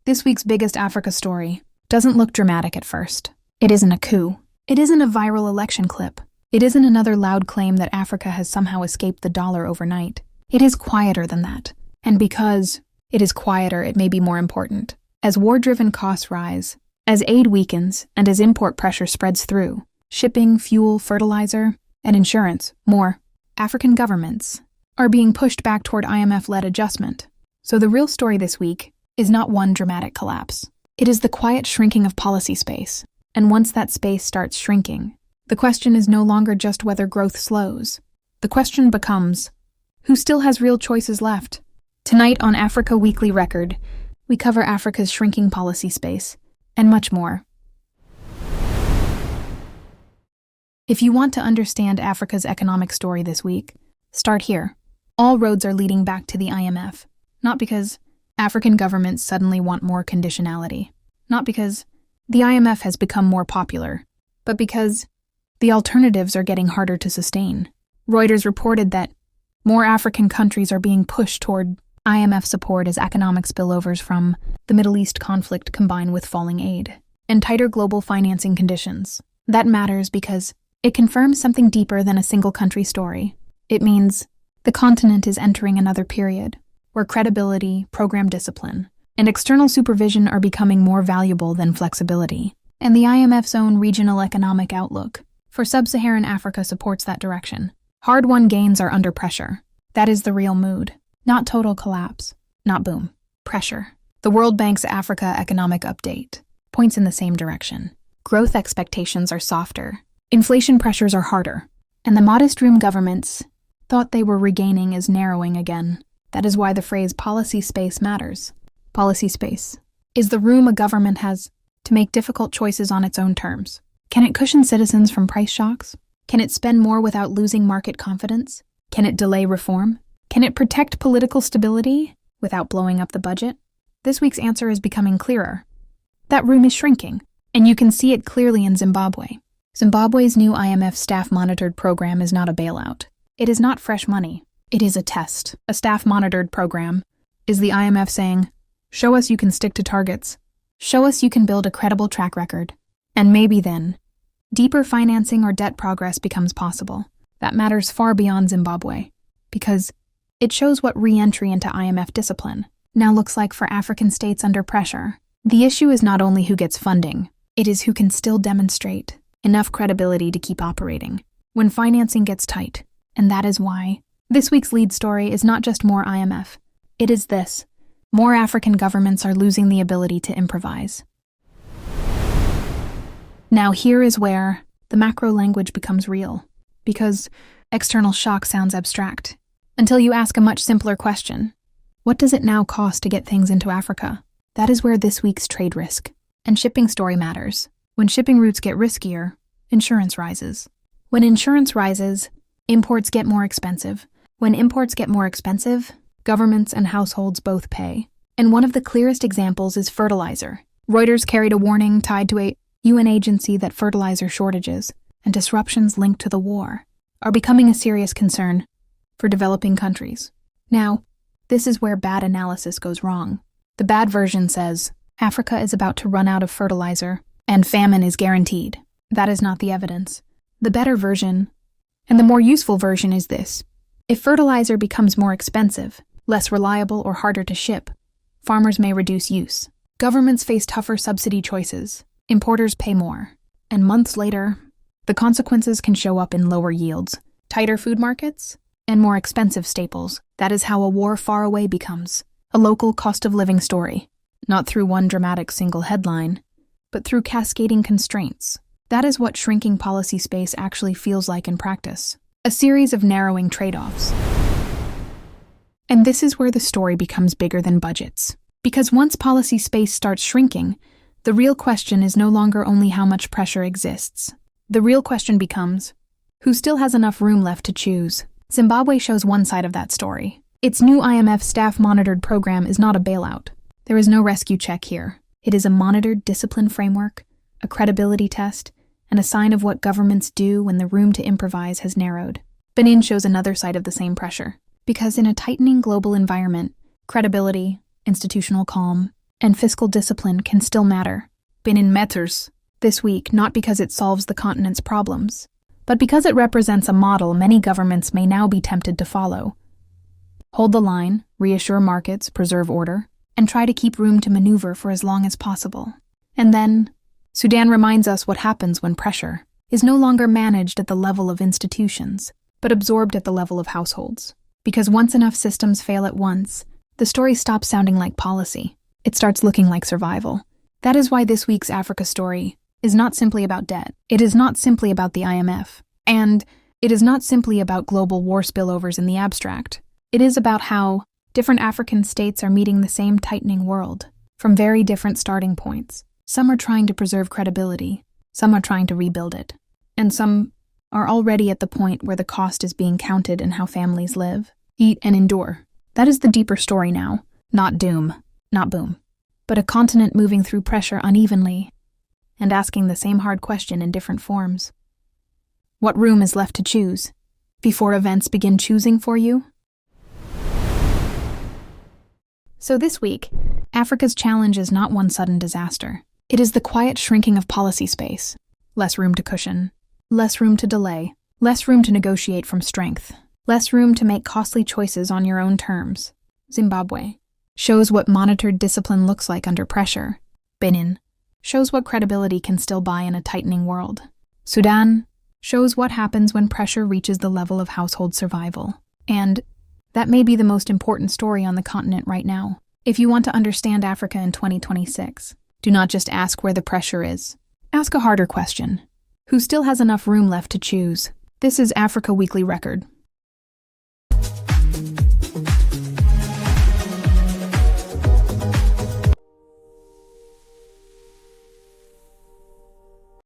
This week's biggest Africa story doesn't look dramatic at first. It isn't a coup. It isn't a viral election clip. It isn't another loud claim that Africa has somehow escaped the dollar overnight. It is quieter than that. And because it is quieter, it may be more important. As war-driven costs rise, as aid weakens, and as import pressure spreads through, shipping, fuel, fertilizer, and insurance, more African governments are being pushed back toward IMF-led adjustment. So the real story this week is not one dramatic collapse. It is the quiet shrinking of policy space. And once that space starts shrinking, the question is no longer just whether growth slows. The question becomes, who still has real choices left? Tonight on Africa Weekly Record, we cover Africa's shrinking policy space, and much more. If you want to understand Africa's economic story this week, start here. All roads are leading back to the IMF, not because African governments suddenly want more conditionality, not because the IMF has become more popular, but because the alternatives are getting harder to sustain. Reuters reported that more African countries are being pushed toward IMF support as economic spillovers from the Middle East conflict combine with falling aid and tighter global financing conditions. That matters because it confirms something deeper than a single country story. It means the continent is entering another period where credibility, program discipline, and external supervision are becoming more valuable than flexibility. And the IMF's own regional economic outlook for sub-Saharan Africa supports that direction. Hard-won gains are under pressure. That is the real mood. Not total collapse. Not boom. Pressure. The World Bank's Africa Economic Update points in the same direction. Growth expectations are softer. Inflation pressures are harder. And the modest room governments thought they were regaining is narrowing again. That is why the phrase policy space matters. Policy space is the room a government has to make difficult choices on its own terms. Can it cushion citizens from price shocks? Can it spend more without losing market confidence? Can it delay reform? Can it protect political stability without blowing up the budget? This week's answer is becoming clearer. That room is shrinking, and you can see it clearly in Zimbabwe. Zimbabwe's new IMF staff-monitored program is not a bailout. It is not fresh money. It is a test. A staff-monitored program is the IMF saying, show us you can stick to targets. Show us you can build a credible track record. And maybe then, deeper financing or debt progress becomes possible. That matters far beyond Zimbabwe, because it shows what re-entry into IMF discipline now looks like for African states under pressure. The issue is not only who gets funding, it is who can still demonstrate enough credibility to keep operating when financing gets tight. And that is why this week's lead story is not just more IMF. It is this. More African governments are losing the ability to improvise. Now here is where the macro language becomes real, because external shock sounds abstract, until you ask a much simpler question. What does it now cost to get things into Africa? That is where this week's trade risk and shipping story matters. When shipping routes get riskier, insurance rises. When insurance rises, imports get more expensive. When imports get more expensive, governments and households both pay. And one of the clearest examples is fertilizer. Reuters carried a warning tied to a UN agency that fertilizer shortages and disruptions linked to the war are becoming a serious concern for developing countries. Now, this is where bad analysis goes wrong. The bad version says, Africa is about to run out of fertilizer and famine is guaranteed. That is not the evidence. The better version, and the more useful version, is this. If fertilizer becomes more expensive, less reliable, or harder to ship, farmers may reduce use. Governments face tougher subsidy choices. Importers pay more. And months later, the consequences can show up in lower yields, tighter food markets, and more expensive staples. That is how a war far away becomes a local cost of living story, not through one dramatic single headline, but through cascading constraints. That is what shrinking policy space actually feels like in practice. A series of narrowing trade-offs. And this is where the story becomes bigger than budgets. Because once policy space starts shrinking, the real question is no longer only how much pressure exists. The real question becomes, who still has enough room left to choose? Zimbabwe shows one side of that story. Its new IMF staff-monitored program is not a bailout. There is no rescue check here. It is a monitored discipline framework, a credibility test, and a sign of what governments do when the room to improvise has narrowed. Benin shows another side of the same pressure, because in a tightening global environment, credibility, institutional calm, and fiscal discipline can still matter. Benin matters this week not because it solves the continent's problems, but because it represents a model many governments may now be tempted to follow. Hold the line, reassure markets, preserve order, and try to keep room to maneuver for as long as possible. And then, Sudan reminds us what happens when pressure is no longer managed at the level of institutions, but absorbed at the level of households. Because once enough systems fail at once, the story stops sounding like policy. It starts looking like survival. That is why this week's Africa story is not simply about debt. It is not simply about the IMF. And it is not simply about global war spillovers in the abstract. It is about how different African states are meeting the same tightening world from very different starting points. Some are trying to preserve credibility, some are trying to rebuild it, and some are already at the point where the cost is being counted in how families live, eat, and endure. That is the deeper story now. Not doom, not boom, but a continent moving through pressure unevenly and asking the same hard question in different forms. What room is left to choose before events begin choosing for you? So this week, Africa's challenge is not one sudden disaster. It is the quiet shrinking of policy space. Less room to cushion, less room to delay, less room to negotiate from strength, less room to make costly choices on your own terms. Zimbabwe shows what monitored discipline looks like under pressure. Benin shows what credibility can still buy in a tightening world. Sudan shows what happens when pressure reaches the level of household survival. And that may be the most important story on the continent right now. If you want to understand Africa in 2026, do not just ask where the pressure is. Ask a harder question. Who still has enough room left to choose? This is Africa Weekly Record.